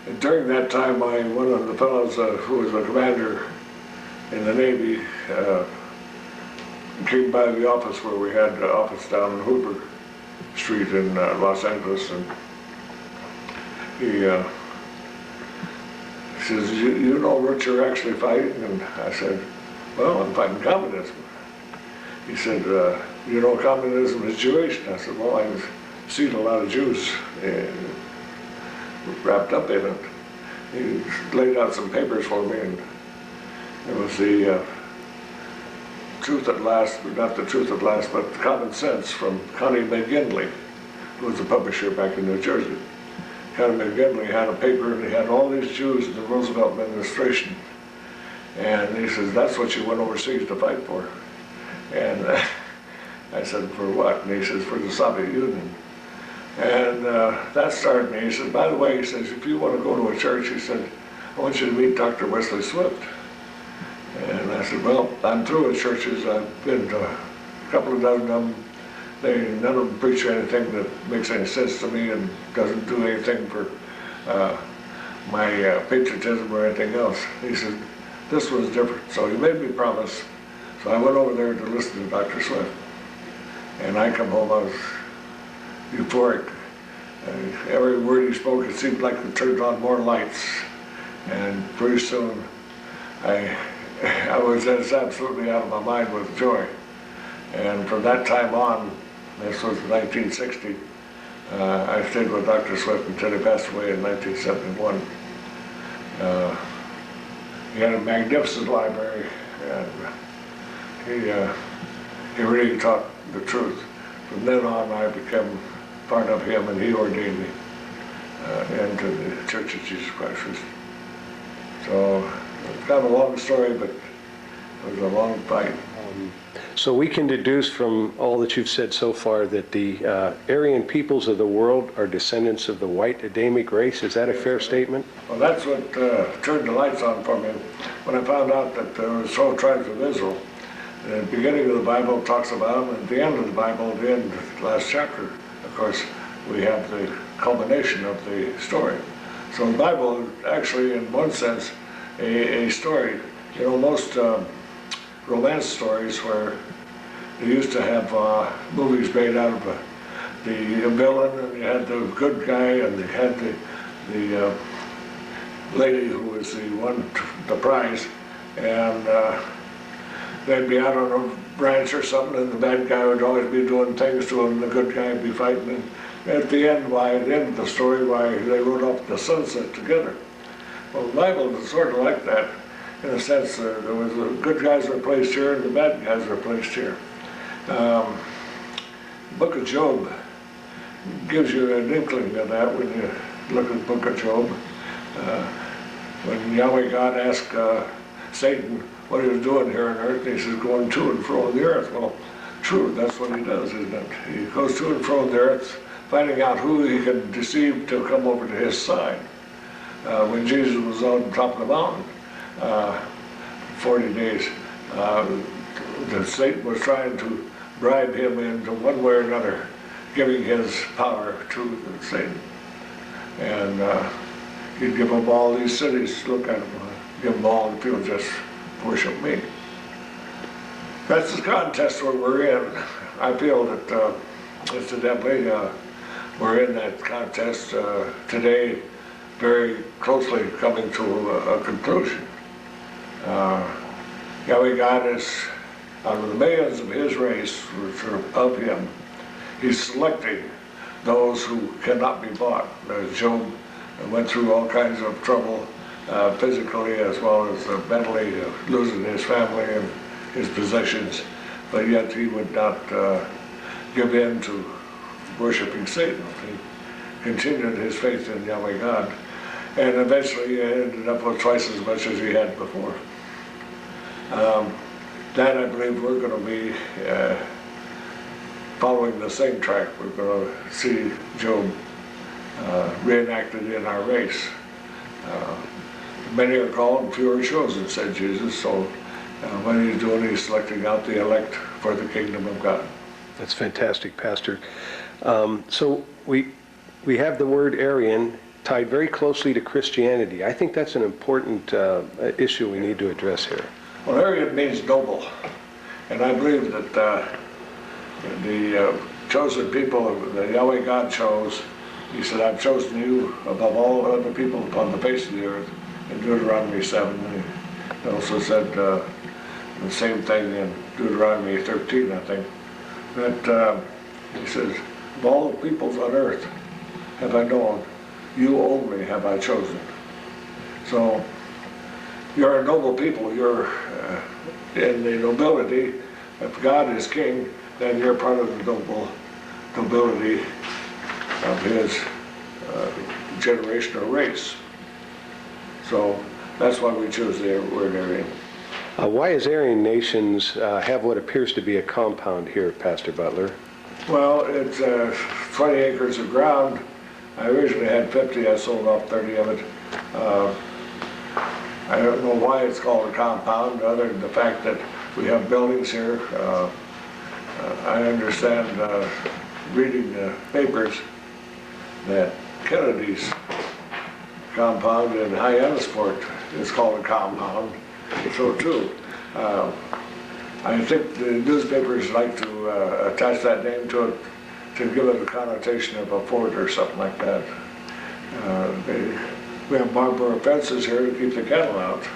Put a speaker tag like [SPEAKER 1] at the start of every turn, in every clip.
[SPEAKER 1] And during that time, one of the fellows who was a commander in the Navy came by the office where we had the office down in Hooper Street in Los Angeles, and he says, you know what you're actually fighting? And I said, well, I'm fighting communism. He said, you know communism is Jewish? And I said, well, I've seen a lot of Jews wrapped up in it. He laid out some papers for me, and it was the Truth at Last, not the Truth at Last, but Common Sense from Connie McGinley, who was a publisher back in New Jersey. Connie McGinley had a paper, and he had all these Jews in the Roosevelt administration. And he says, that's what you went overseas to fight for. And I said, for what? And he says, for the Soviet Union. And that started me. He said, by the way, he says, if you want to go to a church, he said, I want you to meet Dr. Wesley Swift. And I said, well, I'm through with churches. I've been to a couple of dozen of them. None of them preach anything that makes any sense to me and doesn't do anything for my patriotism or anything else. He said, this was different. So he made me promise. So I went over there to listen to Dr. Swift. And I come home, I was euphoric. Every word he spoke, it seemed like it turned on more lights. And pretty soon, I was just absolutely out of my mind with joy. And from that time on, this was 1960, I stayed with Dr. Swift until he passed away in 1971. He had a magnificent library, and he really taught the truth. From then on, I became part of him, and he ordained me into the Church of Jesus Christ. So it's kind of a long story, but it was a long fight.
[SPEAKER 2] So we can deduce from all that you've said so far that the Aryan peoples of the world are descendants of the white Adamic race. Is that a fair statement?
[SPEAKER 1] Well, that's what turned the lights on for me. When I found out that there were 12 tribes of Israel, the beginning of the Bible talks about them, and at the end of the Bible, the end, the last chapter, of course, we have the culmination of the story. So the Bible is actually, in one sense, a story. You know, most romance stories where they used to have movies made out of the villain, and you had the good guy, and they had the lady who was the one, the prize, and they'd be out on a ranch or something, and the bad guy would always be doing things to him, and the good guy would be fighting. And at the end, at the end of the story, they rode off the sunset together. Well, the Bible is sort of like that, in a sense. There was the good guys were placed here, and the bad guys were placed here. The Book of Job gives you an inkling of that when you look at the Book of Job. When Yahweh God asked Satan what he was doing here on earth, and he says, going to and fro on the earth. Well, true, that's what he does, isn't it? He goes to and fro on the earth, finding out who he can deceive to come over to his side. When Jesus was on top of the mountain, 40 days, Satan was trying to bribe him into one way or another, giving his power to Satan. And he'd give him all these cities, look at them, give them all, and people just worship me. That's the contest where we're in. I feel that incidentally, we're in that contest today, very closely coming to a conclusion. Yahweh God is, out of the millions of his race, which are of him, he's selecting those who cannot be bought. Job went through all kinds of trouble, physically as well as mentally, losing his family and his possessions, but yet he would not give in to worshiping Satan. He continued his faith in Yahweh God, and eventually he ended up with twice as much as he had before. That I believe we're going to be following the same track. We're going to see Job reenacted in our race. Many are called and few are chosen, said Jesus. So what he's doing, he's selecting out the elect for the kingdom of God.
[SPEAKER 2] That's fantastic, Pastor. So we have the word Aryan tied very closely to Christianity. I think that's an important issue we need to address here.
[SPEAKER 1] Well, Aryan means noble, and I believe that the chosen people that Yahweh God chose, he said, I've chosen you above all other people upon the face of the earth, in Deuteronomy 7. He also said the same thing in Deuteronomy 13, I think, that he says, of all the peoples on earth have I known, you only have I chosen. So you're a noble people. You're in the nobility. If God is king, then you're part of the nobility of his generation or race. So that's why we choose the word Aryan.
[SPEAKER 2] Why does Aryan Nations have what appears to be a compound here, Pastor Butler?
[SPEAKER 1] Well, it's 20 acres of ground. I originally had 50. I sold off 30 of it. I don't know why it's called a compound, other than the fact that we have buildings here. I understand, reading the papers, that Kennedy's compound in Hyannisport is called a compound. So too. I think the newspapers like to attach that name to it to give it a connotation of a fort or something like that. We have barbed wire fences here to keep the cattle out.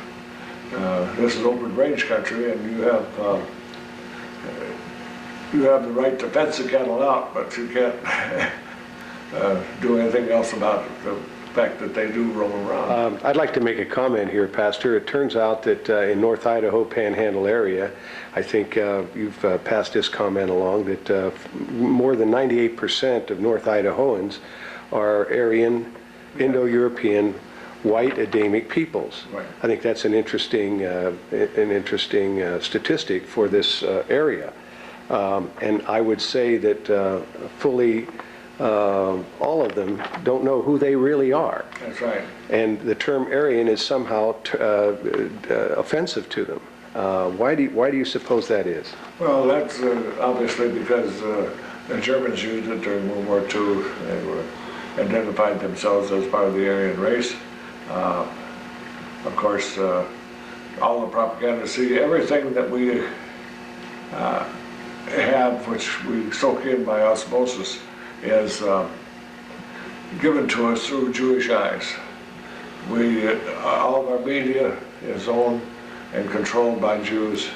[SPEAKER 1] This is open range country, and you have the right to fence the cattle out, but you can't do anything else about it. The fact that they do roam around.
[SPEAKER 2] I'd like to make a comment here, Pastor. It turns out that in North Idaho Panhandle area, I think you've passed this comment along, that more than 98% of North Idahoans are Aryan, Indo-European, white Adamic peoples.
[SPEAKER 1] Right.
[SPEAKER 2] I think that's an interesting statistic for this area. And I would say that fully all of them don't know who they really are.
[SPEAKER 1] That's right.
[SPEAKER 2] And the term Aryan is somehow offensive to them. Why do you suppose that is?
[SPEAKER 1] Well, that's obviously because the Germans used it during World War II. They identified themselves as part of the Aryan race. Of course, all the propaganda, see, everything that we have, which we soak in by osmosis, is given to us through Jewish eyes. All of our media is owned and controlled by Jews.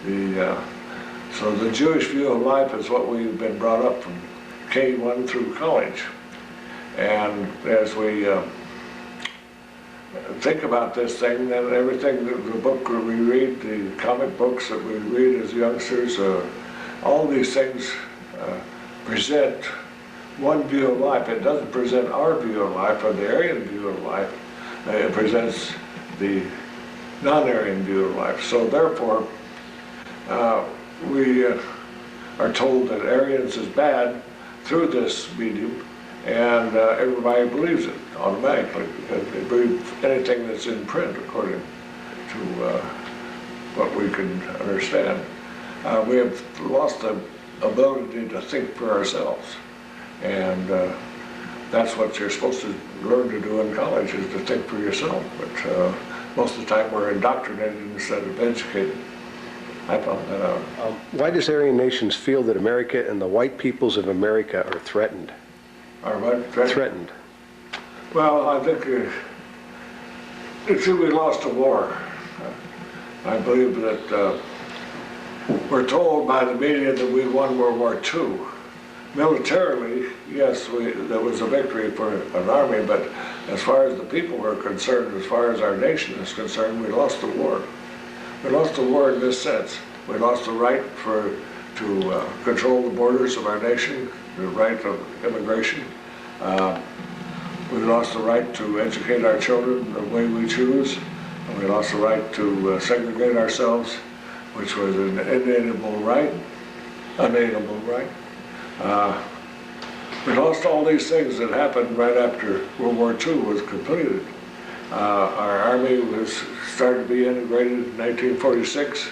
[SPEAKER 1] So the Jewish view of life is what we've been brought up from K1 through college. And as we think about this thing, then everything, the book that we read, the comic books that we read as youngsters, all these things present one view of life. It doesn't present our view of life or the Aryan view of life. It presents the non-Aryan view of life. So therefore, we are told that Aryans is bad through this medium, and everybody believes it automatically because they believe anything that's in print, according to what we can understand. We have lost the ability to think for ourselves, and that's what you're supposed to learn to do in college, is to think for yourself. But most of the time we're indoctrinated instead of educated. I found that out.
[SPEAKER 2] Why does Aryan Nations feel that America and the white peoples of America are threatened?
[SPEAKER 1] Are what?
[SPEAKER 2] Threatened.
[SPEAKER 1] Well, I think we lost a war. I believe that we're told by the media that we won World War II. Militarily, yes, there was a victory for an army, but as far as the people were concerned, as far as our nation is concerned, we lost the war. We lost the war in this sense. We lost the right to control the borders of our nation, the right of immigration. We lost the right to educate our children the way we choose. And we lost the right to segregate ourselves, which was an unalienable right. We lost all these things that happened right after World War II was completed. Our army started to be integrated in 1946.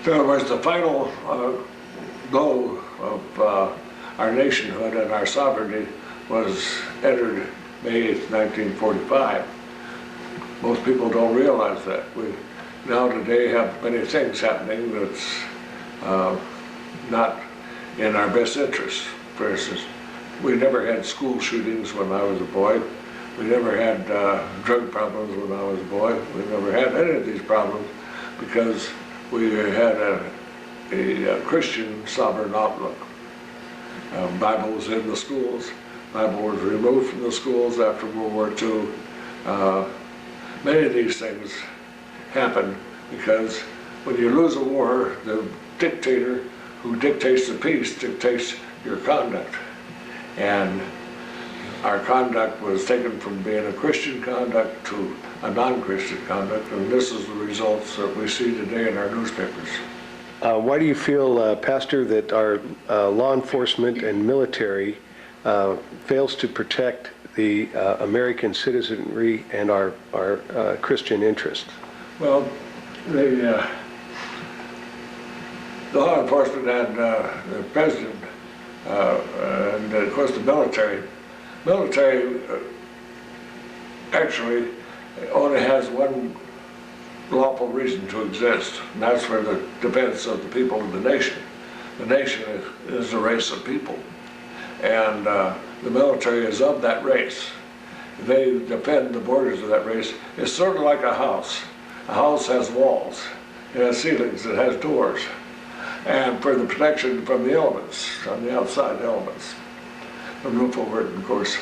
[SPEAKER 1] There was the final blow of our nationhood and our sovereignty was entered May 8th, 1945. Most people don't realize that. We now today have many things happening that's not in our best interest. For instance, we never had school shootings when I was a boy. We never had drug problems when I was a boy. We never had any of these problems because we had a Christian sovereign outlook. Bible was in the schools. Bible was removed from the schools after World War II. Many of these things happen because when you lose a war, the dictator who dictates the peace dictates your conduct. And our conduct was taken from being a Christian conduct to a non-Christian conduct, and this is the results that we see today in our newspapers.
[SPEAKER 2] Why do you feel, Pastor, that our law enforcement and military fails to protect the American citizenry and our Christian interests?
[SPEAKER 1] Well, the law enforcement and the president, and of course the military actually only has one lawful reason to exist, and that's for the defense of the people of the nation. The nation is a race of people, and the military is of that race. They defend the borders of that race. It's sort of like a house. A house has walls, it has ceilings, it has doors, and for the protection from the elements, from the outside elements, the roof over it, of course,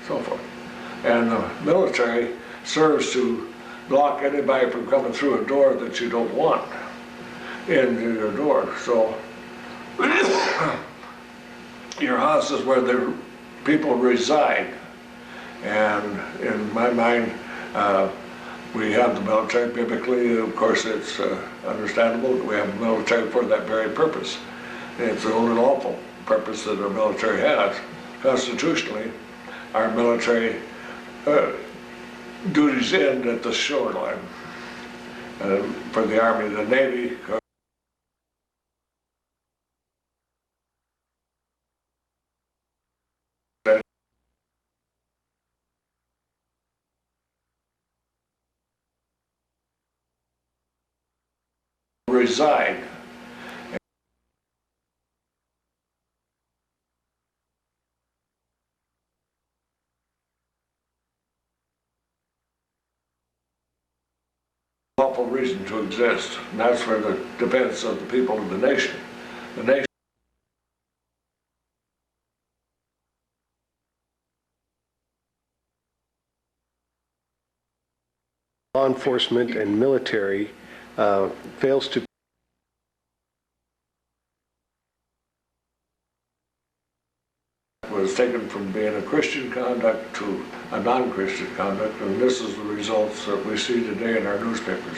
[SPEAKER 1] so forth. And the military serves to block anybody from coming through a door that you don't want into your door. So your house is where the people reside. And in my mind, we have the military biblically. Of course, it's understandable that we have the military for that very purpose. It's the only lawful purpose that our military has. Constitutionally, our military duties end at the shoreline. For the Army, the Navy, reside. Lawful reason to exist, and that's for the defense of the people of the nation. The nation.
[SPEAKER 2] Law enforcement and military fails to
[SPEAKER 1] Was taken from being a Christian conduct to a non-Christian conduct, and this is the results that we see today in our newspapers.